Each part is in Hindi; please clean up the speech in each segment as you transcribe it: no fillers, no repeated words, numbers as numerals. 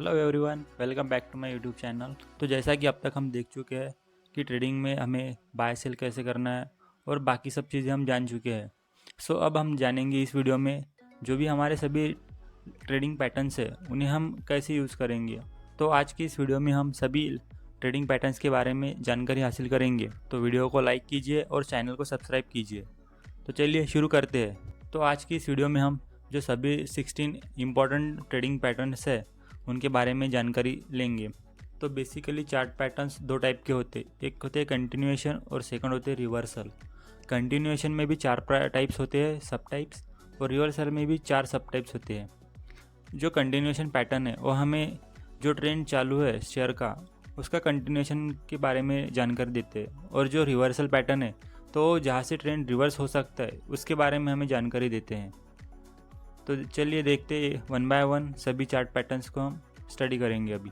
Hello everyone, welcome back to my YouTube channel. तो जैसा कि अब तक हम देख चुके हैं कि ट्रेडिंग में हमें बाय सेल कैसे करना है और बाकी सब चीज़ें हम जान चुके हैं। सो अब हम जानेंगे इस वीडियो में जो भी हमारे सभी ट्रेडिंग पैटर्न्स है उन्हें हम कैसे यूज़ करेंगे। तो आज की इस वीडियो में हम सभी ट्रेडिंग पैटर्न्स के बारे में जानकारी हासिल करेंगे। तो वीडियो को लाइक कीजिए और चैनल को सब्सक्राइब कीजिए। तो चलिए शुरू करते हैं। तो आज की इस वीडियो में हम जो सभी 16 इम्पॉर्टेंट ट्रेडिंग पैटर्न्स है उनके बारे में जानकारी लेंगे। तो बेसिकली चार्ट पैटर्न्स दो टाइप के होते, एक होते हैं कंटिन्यूएशन और सेकंड होते हैं रिवर्सल। कंटिन्यूएशन में भी 4 टाइप्स होते हैं, सब टाइप्स, और रिवर्सल में भी 4 सब टाइप्स होते हैं। जो कंटिन्यूएशन पैटर्न है वो हमें जो ट्रेंड चालू है शेयर का उसका कंटिन्यूएशन के बारे में जानकारी देते हैं, और जो रिवर्सल पैटर्न है तो जहाँ से ट्रेंड रिवर्स हो सकता है उसके बारे में हमें जानकारी देते हैं। तो चलिए देखते हैं वन बाय वन सभी चार्ट पैटर्न्स को हम स्टडी करेंगे अभी।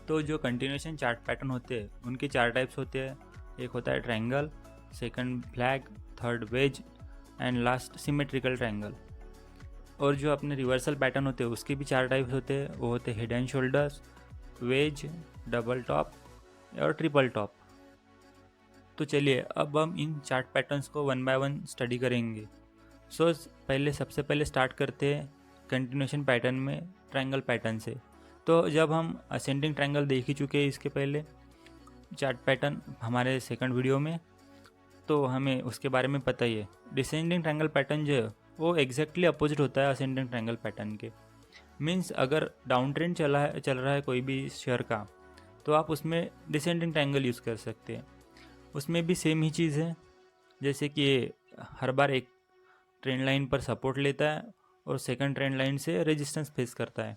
तो जो कंटिन्यूएशन चार्ट पैटर्न होते हैं उनके 4 टाइप्स होते हैं। एक होता है triangle, second flag, third wedge and last symmetrical triangle. और जो अपने रिवर्सल पैटर्न होते हैं उसके भी 4 टाइप्स होते हैं, वो होते हैं head and shoulders, wedge, double top और ट्रिपल टॉप। तो चलिए अब हम इन चार्ट पैटर्न्स को वन बाय वन स्टडी करेंगे। सबसे पहले स्टार्ट करते हैं कंटिन्यूएशन पैटर्न में ट्रायंगल पैटर्न से। तो जब हम असेंडिंग ट्रायंगल देख ही चुके हैं इसके पहले चार्ट पैटर्न हमारे सेकंड वीडियो में, तो हमें उसके बारे में पता ही है। डिसेंडिंग ट्रायंगल पैटर्न जो है वो एग्जैक्टली अपोजिट होता है असेंडिंग ट्रायंगल पैटर्न के। मीन्स अगर डाउन ट्रेंड चल रहा है कोई भी शेयर का, तो आप उसमें डिसेंडिंग ट्रायंगल यूज़ कर सकते हैं। उसमें भी सेम ही चीज़ है, जैसे कि हर बार एक ट्रेंड लाइन पर सपोर्ट लेता है और सेकंड ट्रेंड लाइन से रेजिस्टेंस फेस करता है।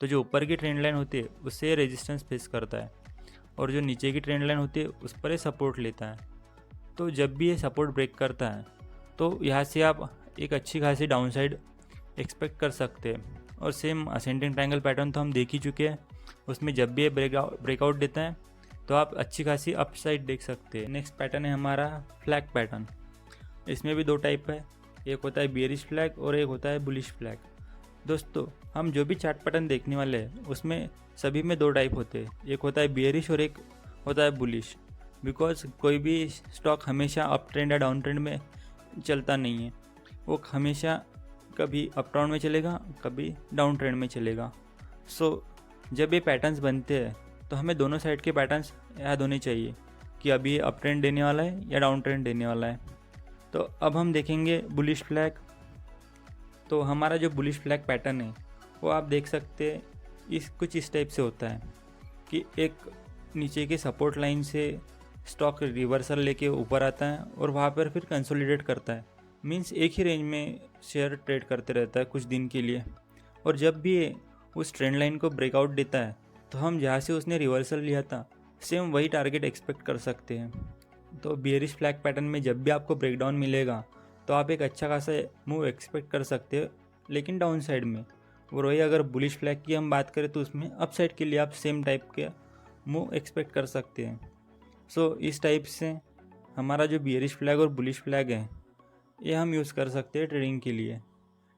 तो जो ऊपर की ट्रेंड लाइन होती है उससे रेजिस्टेंस फेस करता है, और जो नीचे की ट्रेंड लाइन होती है उस पर ये सपोर्ट लेता है। तो जब भी ये सपोर्ट ब्रेक करता है तो यहाँ से आप एक अच्छी खासी डाउन साइड एक्सपेक्ट कर सकते हैं। और सेम असेंडिंग ट्रायंगल पैटर्न तो हम देख ही चुके हैं, उसमें जब भी ये ब्रेकआउट देता है तो आप अच्छी खासी अप साइड देख सकते हैं। नेक्स्ट पैटर्न है हमारा फ्लैग पैटर्न। इसमें भी 2 टाइप है, एक होता है बियरिश फ्लैग और एक होता है बुलिश फ्लैग। दोस्तों हम जो भी चार्ट पैटर्न देखने वाले हैं उसमें सभी में 2 टाइप होते हैं, एक होता है बियरिश और एक होता है बुलिश। बिकॉज कोई भी स्टॉक हमेशा अप ट्रेंड या डाउन ट्रेंड में चलता नहीं है, वो हमेशा कभी अप ट्रेंड में चलेगा कभी डाउन ट्रेंड में चलेगा। जब ये पैटर्न्स बनते हैं तो हमें दोनों साइड के पैटर्न्स याद होने चाहिए कि अभी ये अप ट्रेंड देने वाला है या डाउन ट्रेंड देने वाला है। तो अब हम देखेंगे बुलिश फ्लैग। तो हमारा जो बुलिश फ्लैग पैटर्न है वो आप देख सकते हैं कुछ इस टाइप से होता है कि एक नीचे के सपोर्ट लाइन से स्टॉक रिवर्सल लेके ऊपर आता है और वहाँ पर फिर कंसोलिडेट करता है। मींस एक ही रेंज में शेयर ट्रेड करते रहता है कुछ दिन के लिए, और जब भी ये उस ट्रेंड लाइन को ब्रेकआउट देता है तो हम जहाँ से उसने रिवर्सल लिया था सेम वही टारगेट एक्सपेक्ट कर सकते हैं। तो बियरिश फ्लैग पैटर्न में जब भी आपको ब्रेकडाउन मिलेगा तो आप एक अच्छा खासा मूव एक्सपेक्ट कर सकते हो, लेकिन डाउन साइड में। और वही अगर बुलिश फ्लैग की हम बात करें तो उसमें अप साइड के लिए आप सेम टाइप के मूव एक्सपेक्ट कर सकते हैं। इस टाइप से हमारा जो बियरिश फ्लैग और बुलिश फ्लैग है ये हम यूज़ कर सकते हैं ट्रेडिंग के लिए।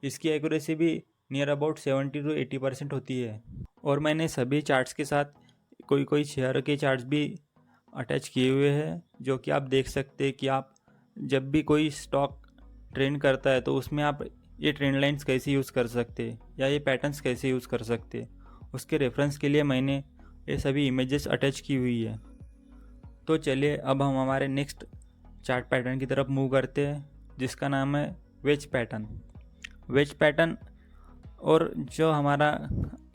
इसकी एक्यूरेसी भी नियर अबाउट 70 to 80% होती है। और मैंने सभी चार्ट्स के साथ कोई शेयर के चार्ट्स भी अटैच किए हुए हैं, जो कि आप देख सकते हैं कि आप जब भी कोई स्टॉक ट्रेंड करता है तो उसमें आप ये ट्रेंड लाइंस कैसे यूज़ कर सकते हैं या ये पैटर्न्स कैसे यूज़ कर सकते हैं। उसके रेफरेंस के लिए मैंने ये सभी इमेजेस अटैच की हुई है। तो चलिए अब हम हमारे नेक्स्ट चार्ट पैटर्न की तरफ मूव करते हैं, जिसका नाम है वेज पैटर्न। वेज पैटर्न और जो हमारा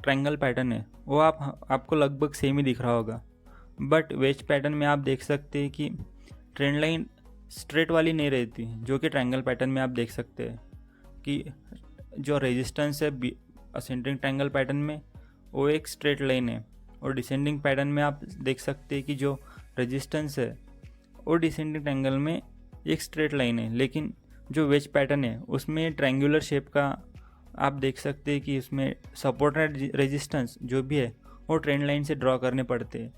ट्रायंगल पैटर्न है वो आपको लगभग सेम ही दिख रहा होगा, बट वेज पैटर्न में आप देख सकते हैं कि ट्रेंड लाइन स्ट्रेट वाली नहीं रहती, जो कि ट्रायंगल पैटर्न में आप देख सकते हैं कि जो रेजिस्टेंस है असेंडिंग ट्रायंगल पैटर्न में वो एक स्ट्रेट लाइन है, और डिसेंडिंग पैटर्न में आप देख सकते हैं कि जो रेजिस्टेंस है वो डिसेंडिंग ट्रायंगल में एक स्ट्रेट लाइन है। लेकिन जो वेज पैटर्न है उसमें ट्रायंगुलर शेप का आप देख सकते हैं कि उसमें सपोर्ट एंड रेजिस्टेंस जो भी है वो ट्रेंड लाइन से ड्रॉ करने पड़ते हैं।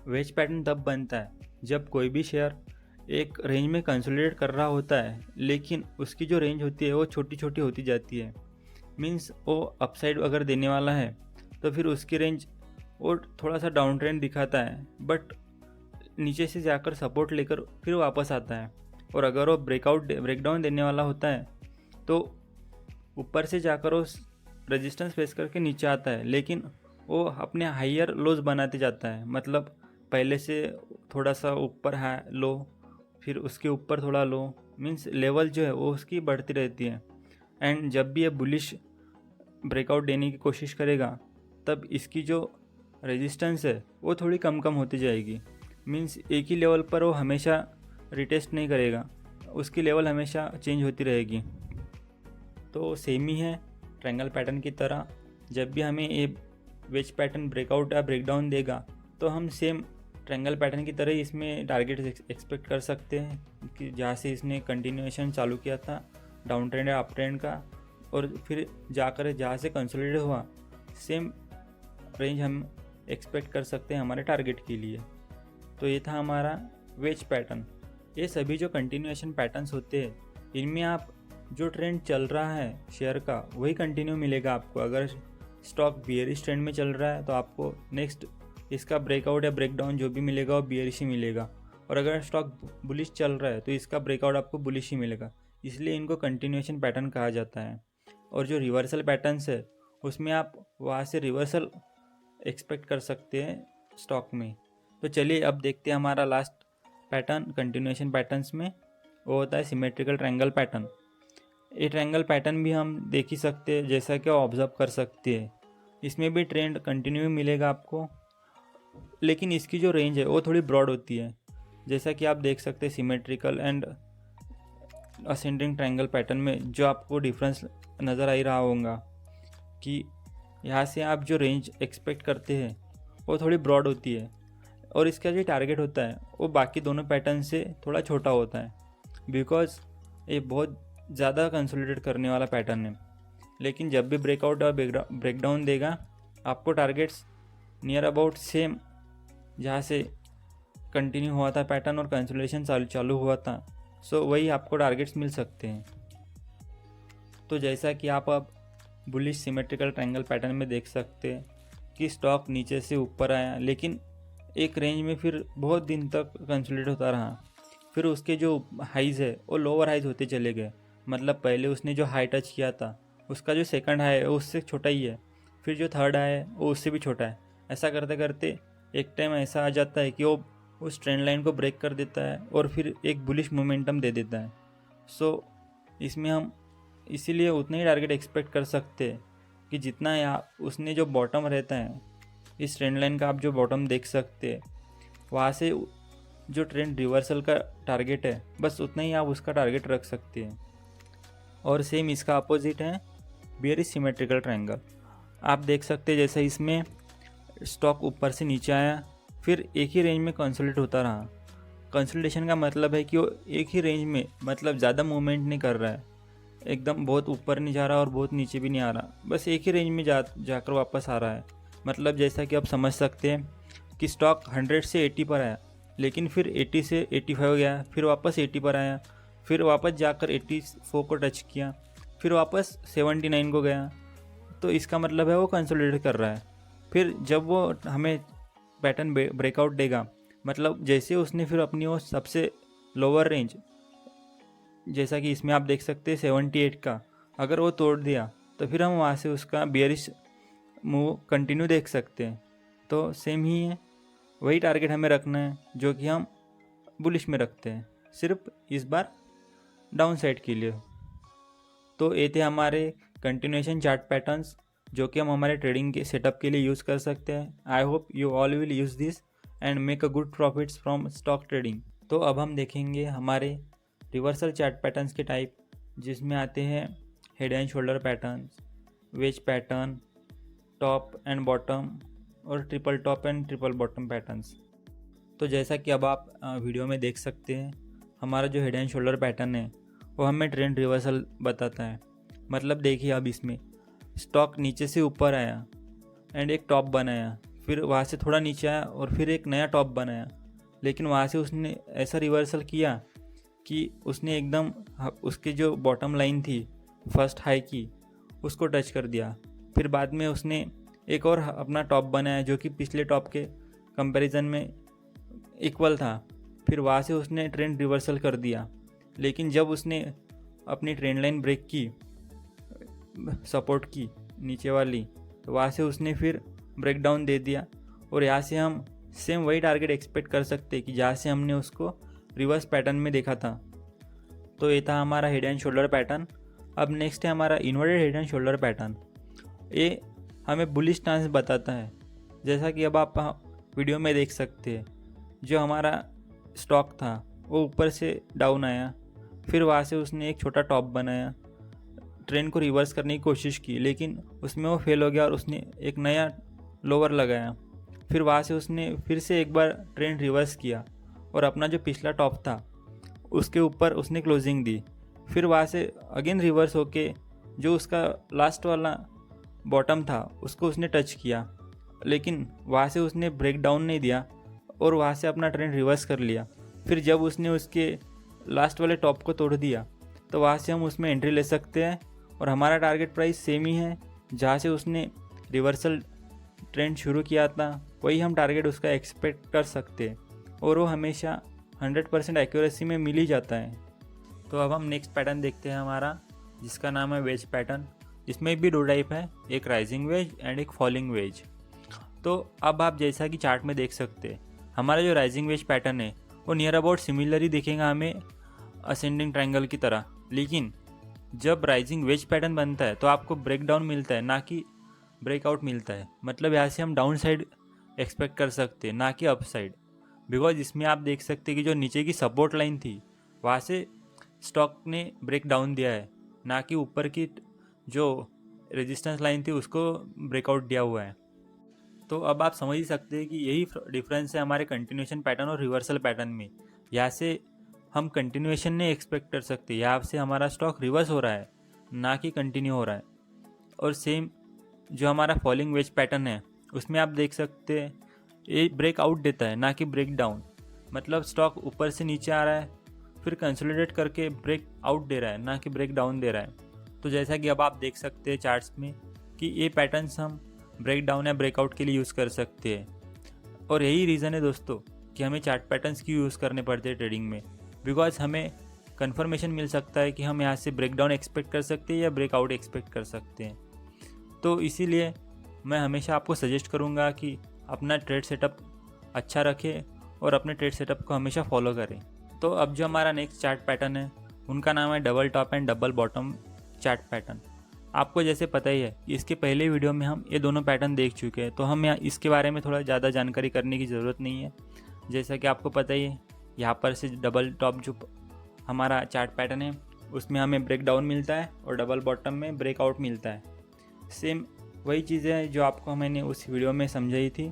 वेज पैटर्न तब बनता है जब कोई भी शेयर एक रेंज में कंसोलिडेट कर रहा होता है, लेकिन उसकी जो रेंज होती है वो छोटी छोटी होती जाती है। मीन्स वो अपसाइड अगर देने वाला है तो फिर उसकी रेंज वो थोड़ा सा डाउन ट्रेंड दिखाता है, बट नीचे से जाकर सपोर्ट लेकर फिर वापस आता है। और अगर वो ब्रेकडाउन देने वाला होता है तो ऊपर से जाकर वो रेजिस्टेंस फेस करके नीचे आता है, लेकिन वो अपने हायर लोज बनाते जाता है। मतलब पहले से थोड़ा सा ऊपर हाई लो, फिर उसके ऊपर थोड़ा लो, मीन्स लेवल जो है वो उसकी बढ़ती रहती है। एंड जब भी ये बुलिश ब्रेकआउट देने की कोशिश करेगा तब इसकी जो रेजिस्टेंस है वो थोड़ी कम होती जाएगी। मीन्स एक ही लेवल पर वो हमेशा रिटेस्ट नहीं करेगा, उसकी लेवल हमेशा चेंज होती रहेगी। तो सेम ही है ट्रायंगल पैटर्न की तरह। जब भी हमें ये वेज पैटर्न ब्रेकआउट या ब्रेकडाउन देगा तो हम सेम ट्रायंगल पैटर्न की तरह ही इसमें टारगेट एक्सपेक्ट कर सकते हैं कि जहाँ से इसने कंटिन्यूएशन चालू किया था डाउन ट्रेंड या अप ट्रेंड का, और फिर जाकर जहाँ से कंसोलिडेट हुआ सेम रेंज हम एक्सपेक्ट कर सकते हैं हमारे टारगेट के लिए। तो ये था हमारा वेज पैटर्न। ये सभी जो कंटिन्यूएशन पैटर्न्स होते हैं इनमें आप जो ट्रेंड चल रहा है शेयर का वही कंटिन्यू मिलेगा आपको। अगर स्टॉक बियरिश ट्रेंड में चल रहा है तो आपको नेक्स्ट इसका ब्रेकआउट या ब्रेकडाउन जो भी मिलेगा वो बियरिश ही मिलेगा, और अगर स्टॉक बुलिश चल रहा है तो इसका ब्रेकआउट आपको बुलिश ही मिलेगा। इसलिए इनको कंटिन्यूएशन पैटर्न कहा जाता है। और जो रिवर्सल पैटर्न्स है उसमें आप वहाँ से रिवर्सल एक्सपेक्ट कर सकते हैं स्टॉक में। तो चलिए अब देखते हैं हमारा लास्ट पैटर्न कंटिन्यूएशन पैटर्न्स में, वो होता है सिमेट्रिकल ट्रायंगल पैटर्न। ये ट्रायंगल पैटर्न भी हम देख ही सकते हैं, जैसा कि ऑब्जर्व कर सकते हैं। इसमें भी ट्रेंड कंटिन्यू मिलेगा आपको, लेकिन इसकी जो रेंज है वो थोड़ी ब्रॉड होती है। जैसा कि आप देख सकते हैं symmetrical and ascending triangle pattern में जो आपको डिफरेंस नज़र आ ही रहा होगा कि यहाँ से आप जो रेंज एक्सपेक्ट करते हैं वो थोड़ी ब्रॉड होती है, और इसका जो टारगेट होता है वो बाकी दोनों पैटर्न से थोड़ा छोटा होता है, बिकॉज ये बहुत ज़्यादा कंसोलिडेट करने वाला पैटर्न है। लेकिन जब भी ब्रेकआउट और ब्रेकडाउन देगा आपको टारगेट्स नियर अबाउट सेम जहाँ से कंटिन्यू हुआ था पैटर्न और कंसोलिडेशन चालू हुआ था, सो वही आपको टारगेट्स मिल सकते हैं। तो जैसा कि आप अब बुलिश सिमेट्रिकल ट्रायंगल पैटर्न में देख सकते हैं कि स्टॉक नीचे से ऊपर आया, लेकिन एक रेंज में फिर बहुत दिन तक कंसोलिडेट होता रहा। फिर उसके जो हाइज़ है वो लोअर हाइज़ होते चले गए। मतलब पहले उसने जो हाई टच किया था उसका जो सेकंड हाई है वो उससे छोटा ही है, फिर जो थर्ड हाई है वो उससे भी छोटा है। ऐसा करते करते एक टाइम ऐसा आ जाता है कि वो उस ट्रेंड लाइन को ब्रेक कर देता है और फिर एक बुलिश मोमेंटम दे देता है। सो इसमें हम इसीलिए उतना ही टारगेट एक्सपेक्ट कर सकते हैं कि जितना उसने जो बॉटम रहता है इस ट्रेंड लाइन का, आप जो बॉटम देख सकते हैं वहाँ से जो ट्रेंड रिवर्सल का टारगेट है बस उतना ही आप उसका टारगेट रख सकते हैं। और सेम इसका अपोजिट है बेयरिश सिमेट्रिकल ट्रायंगल। आप देख सकते हैं जैसे इसमें स्टॉक ऊपर से नीचे आया, फिर एक ही रेंज में कंसोलिडेट होता रहा। कंसोलिडेशन का मतलब है कि वो एक ही रेंज में, मतलब ज़्यादा मूवमेंट नहीं कर रहा है, एकदम बहुत ऊपर नहीं जा रहा और बहुत नीचे भी नहीं आ रहा, बस एक ही रेंज में जाकर वापस आ रहा है। मतलब जैसा कि आप समझ सकते हैं कि स्टॉक 100 से 80 पर आया, लेकिन फिर 80 से 85 गया, फिर वापस 80 पर आया, फिर वापस जाकर 84 को टच किया, फिर वापस 79 को गया। तो इसका मतलब है वो कंसोलिडेट कर रहा है। फिर जब वो हमें पैटर्न ब्रेकआउट देगा, मतलब जैसे उसने फिर अपनी वो सबसे लोअर रेंज, जैसा कि इसमें आप देख सकते हैं 78 का, अगर वो तोड़ दिया तो फिर हम वहाँ से उसका बेयरिश मूव कंटिन्यू देख सकते हैं। तो सेम ही है, वही टारगेट हमें रखना है जो कि हम बुलिश में रखते हैं, सिर्फ इस बार डाउन साइड के लिए। तो ये थे हमारे कंटिन्यूएशन चार्ट पैटर्न्स जो कि हम हमारे ट्रेडिंग के सेटअप के लिए यूज़ कर सकते हैं। I hope you all will use this and make a good profits from stock trading. तो अब हम देखेंगे हमारे रिवर्सल चार्ट पैटर्न्स के टाइप, जिसमें आते हैं head and shoulder patterns, wedge pattern, top and bottom और triple top and triple bottom patterns. तो जैसा कि अब आप वीडियो में देख सकते हैं, हमारा जो हेड एंड शोल्डर पैटर्न है वो हमें ट्रेंड रिवर्सल बताता है। मतलब देखिए अब इसमें स्टॉक नीचे से ऊपर आया एंड एक टॉप बनाया, फिर वहाँ से थोड़ा नीचे आया और फिर एक नया टॉप बनाया, लेकिन वहाँ से उसने ऐसा रिवर्सल किया कि उसने एकदम उसकी जो बॉटम लाइन थी फर्स्ट हाई की उसको टच कर दिया। फिर बाद में उसने एक और अपना टॉप बनाया जो कि पिछले टॉप के कंपैरिजन में इक्वल था। फिर वहाँ से उसने ट्रेंड रिवर्सल कर दिया, लेकिन जब उसने अपनी ट्रेंड लाइन ब्रेक की, सपोर्ट की नीचे वाली, तो वहाँ से उसने फिर ब्रेक डाउन दे दिया। और यहाँ से हम सेम वही टारगेट एक्सपेक्ट कर सकते कि जहाँ से हमने उसको रिवर्स पैटर्न में देखा था। तो ये था हमारा हेड एंड शोल्डर पैटर्न। अब नेक्स्ट है हमारा inverted head and shoulder pattern. ये हमें बुलिश स्टांस बताता है, जैसा कि अब आप वीडियो में देख सकते हैं। जो हमारा स्टॉक था वो ऊपर से डाउन आया, फिर वहाँ से उसने एक छोटा टॉप बनाया, ट्रेंड को रिवर्स करने की कोशिश की, लेकिन उसमें वो फेल हो गया और उसने एक नया लोअर लगाया। फिर वहाँ से उसने फिर से एक बार ट्रेंड रिवर्स किया और अपना जो पिछला टॉप था उसके ऊपर उसने क्लोजिंग दी। फिर वहाँ से अगेन रिवर्स होके जो उसका लास्ट वाला बॉटम था उसको उसने टच किया, लेकिन वहाँ से उसने ब्रेक डाउन नहीं दिया और वहाँ से अपना ट्रेंड रिवर्स कर लिया। फिर जब उसने उसके लास्ट वाले टॉप को तोड़ दिया तो वहाँ से हम उसमें एंट्री ले सकते हैं और हमारा टारगेट प्राइस सेम ही है। जहाँ से उसने रिवर्सल ट्रेंड शुरू किया था वही हम टारगेट उसका एक्सपेक्ट कर सकते हैं और वो हमेशा 100% एक्यूरेसी में मिल ही जाता है। तो अब हम नेक्स्ट पैटर्न देखते हैं हमारा, जिसका नाम है वेज पैटर्न। इसमें भी दो टाइप है, एक राइजिंग वेज एंड एक फॉलिंग वेज। तो अब आप जैसा कि चार्ट में देख सकते हैं, हमारा जो राइजिंग वेज पैटर्न है वो नियर अबाउट सिमिलर ही दिखेगा हमें असेंडिंग ट्रायंगल की तरह। लेकिन जब राइजिंग वेज पैटर्न बनता है तो आपको ब्रेक डाउन मिलता है, ना कि ब्रेकआउट मिलता है। मतलब यहाँ से हम डाउन साइड एक्सपेक्ट कर सकते हैं, ना कि अप साइड। बिकॉज इसमें आप देख सकते हैं कि जो नीचे की सपोर्ट लाइन थी वहाँ से स्टॉक ने ब्रेक डाउन दिया है, ना कि ऊपर की जो रेजिस्टेंस लाइन थी उसको ब्रेकआउट दिया हुआ है। तो अब आप समझ ही सकते हैं कि यही डिफरेंस है हमारे कंटिन्यूएशन पैटर्न और रिवर्सल पैटर्न में। यहाँ से हम कंटिन्यूएशन नहीं एक्सपेक्ट कर सकते, यहाँ से हमारा स्टॉक रिवर्स हो रहा है, ना कि कंटिन्यू हो रहा है। और सेम जो हमारा फॉलिंग वेज पैटर्न है उसमें आप देख सकते हैं ये ब्रेक आउट देता है, ना कि ब्रेक डाउन। मतलब स्टॉक ऊपर से नीचे आ रहा है फिर कंसोलिडेट करके ब्रेक आउट दे रहा है, ना कि ब्रेक डाउन दे रहा है। तो जैसा कि अब आप देख सकते हैं चार्ट्स में कि ये पैटर्न्स हम ब्रेक डाउन या ब्रेकआउट के लिए यूज़ कर सकते हैं। और यही रीज़न है दोस्तों कि हमें चार्ट पैटर्न्स क्यों यूज़ करने पड़ते हैं ट्रेडिंग में। बिकॉज हमें कन्फर्मेशन मिल सकता है कि हम यहाँ से ब्रेक डाउन एक्सपेक्ट कर सकते हैं या ब्रेकआउट एक्सपेक्ट कर सकते हैं। तो इसीलिए मैं हमेशा आपको सजेस्ट करूँगा कि अपना ट्रेड सेटअप अच्छा रखें और अपने ट्रेड सेटअप को हमेशा फॉलो करें। तो अब जो हमारा नेक्स्ट चार्ट पैटर्न है उनका नाम है double top and double bottom chart pattern. आपको जैसे पता ही है कि इसके पहले वीडियो में हम ये दोनों पैटर्न देख चुके हैं, तो हम यहाँ इसके बारे में थोड़ा ज़्यादा जानकारी करने की ज़रूरत नहीं है। जैसा कि आपको पता ही है, यहाँ पर से डबल टॉप जो हमारा चार्ट पैटर्न है उसमें हमें ब्रेक डाउन मिलता है और डबल बॉटम में ब्रेकआउट मिलता है। सेम वही चीज़ें हैं जो आपको मैंने उस वीडियो में समझाई थी।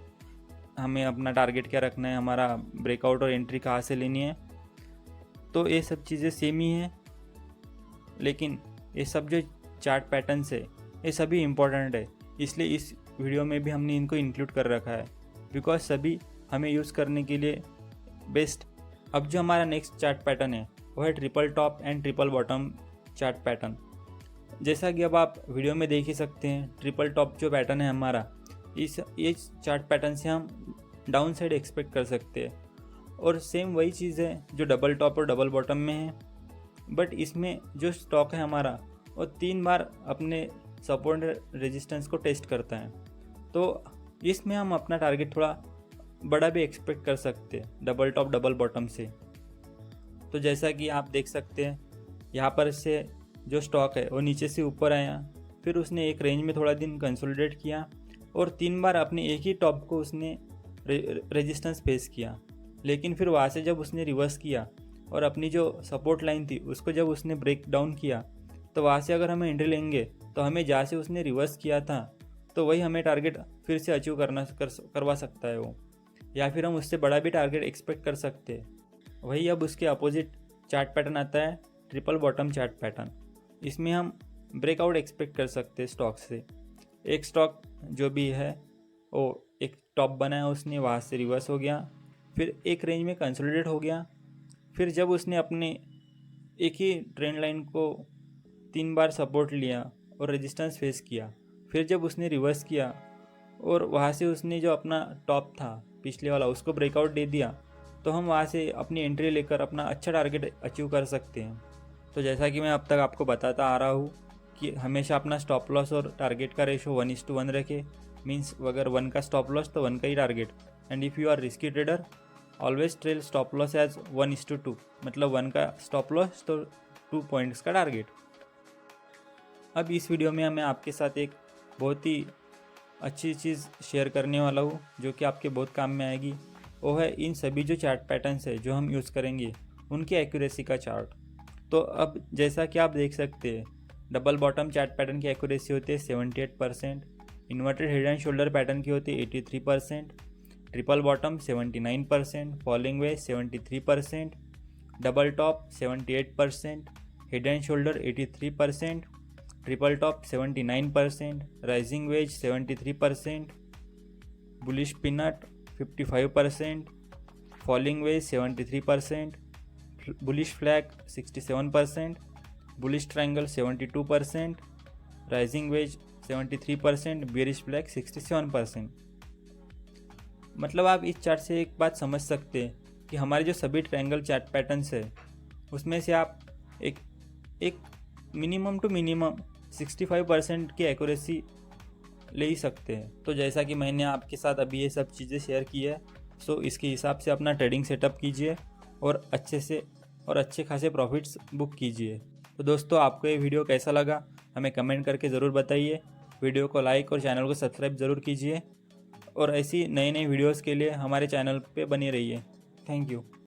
हमें अपना टारगेट क्या रखना है, हमारा ब्रेकआउट और एंट्री कहाँ से लेनी है। तो ये सब चीज़ें सेम ही हैं, लेकिन ये सब जो चार्ट पैटर्न्स है ये सभी इम्पोर्टेंट है, इसलिए इस वीडियो में भी हमने इनको इंक्लूड कर रखा है, बिकॉज सभी हमें यूज़ करने के लिए बेस्ट। अब जो हमारा नेक्स्ट चार्ट पैटर्न है वो है triple top and triple bottom chart pattern. जैसा कि अब आप वीडियो में देख ही सकते हैं, ट्रिपल टॉप जो पैटर्न है हमारा, इस चार्ट पैटर्न से हम डाउन साइड एक्सपेक्ट कर सकते हैं। और सेम वही चीज़ है जो डबल टॉप और डबल बॉटम में है, बट इसमें जो स्टॉक है हमारा वो 3 बार अपने सपोर्ट रेजिस्टेंस को टेस्ट करता है। तो इसमें हम अपना टारगेट थोड़ा बड़ा भी एक्सपेक्ट कर सकते हैं डबल टॉप डबल बॉटम से। तो जैसा कि आप देख सकते हैं, यहाँ पर से जो स्टॉक है वो नीचे से ऊपर आया, फिर उसने एक रेंज में थोड़ा दिन कंसोलिडेट किया और 3 बार अपने एक ही टॉप को उसने रेजिस्टेंस फेस किया। लेकिन फिर वहाँ से जब उसने रिवर्स किया और अपनी जो सपोर्ट लाइन थी उसको जब उसने ब्रेक डाउन किया, तो वहाँ से अगर हमें एंट्री लेंगे तो हमें जहाँ से उसने रिवर्स किया था तो वही हमें टारगेट फिर से अचीव करवा सकता है वो, या फिर हम उससे बड़ा भी टारगेट एक्सपेक्ट कर सकते हैं। वही अब उसके अपोजिट चार्ट पैटर्न आता है ट्रिपल बॉटम चार्ट पैटर्न। इसमें हम ब्रेकआउट एक्सपेक्ट कर सकते हैं स्टॉक से। एक स्टॉक जो भी है वो एक टॉप बनाया उसने, वहाँ से रिवर्स हो गया, फिर एक रेंज में कंसोलिडेट हो गया, फिर जब उसने अपने एक ही ट्रेंड लाइन को 3 बार सपोर्ट लिया और रेजिस्टेंस फेस किया, फिर जब उसने रिवर्स किया और वहाँ से उसने जो अपना टॉप था पिछले वाला उसको ब्रेकआउट दे दिया, तो हम वहाँ से अपनी एंट्री लेकर अपना अच्छा टारगेट अचीव कर सकते हैं। तो जैसा कि मैं अब तक आपको बताता आ रहा हूँ कि हमेशा अपना स्टॉप लॉस और टारगेट का रेशो 1:1 रखे। मीन्स अगर 1 का स्टॉप लॉस तो 1 का ही target. And if you are risky trader, always trail stop loss as 1:2, मतलब 1 का स्टॉप लॉस तो 2 पॉइंट्स का टारगेट। अब इस वीडियो में मैं आपके साथ एक बहुत ही अच्छी चीज़ शेयर करने वाला हूँ जो कि आपके बहुत काम में आएगी। वो है इन सभी जो चार्ट पैटर्न्स है जो हम यूज़ करेंगे उनकी एक्यूरेसी का चार्ट। तो अब जैसा कि आप देख सकते हैं, डबल बॉटम चार्ट पैटर्न की एक्यूरेसी होती है 78%, inverted head and shoulder pattern की होती है 83%, triple bottom 79%, falling veg 73%, double top 78%, head and shoulder 83%, triple top 79%, rising veg 73%, bullish पिनट 55%, falling veg 73%, bullish flag 67%, bullish triangle 72%, rising veg 73%, bearish flag 67%। मतलब आप इस चार्ट से एक बात समझ सकते हैं कि हमारे जो सभी ट्रायंगल चार्ट पैटर्न्स है उसमें से आप एक मिनिमम टू मिनिमम 65% की एक्यूरेसी ले ही सकते हैं। तो जैसा कि मैंने आपके साथ अभी ये सब चीज़ें शेयर की है, सो इसके हिसाब से अपना ट्रेडिंग सेटअप कीजिए और अच्छे खासे प्रॉफिट्स बुक कीजिए। तो दोस्तों, आपको ये वीडियो कैसा लगा हमें कमेंट करके ज़रूर बताइए। वीडियो को लाइक और चैनल को सब्सक्राइब ज़रूर कीजिए और ऐसी नई वीडियोज़ के लिए हमारे चैनल पे बने रहिए। Thank you.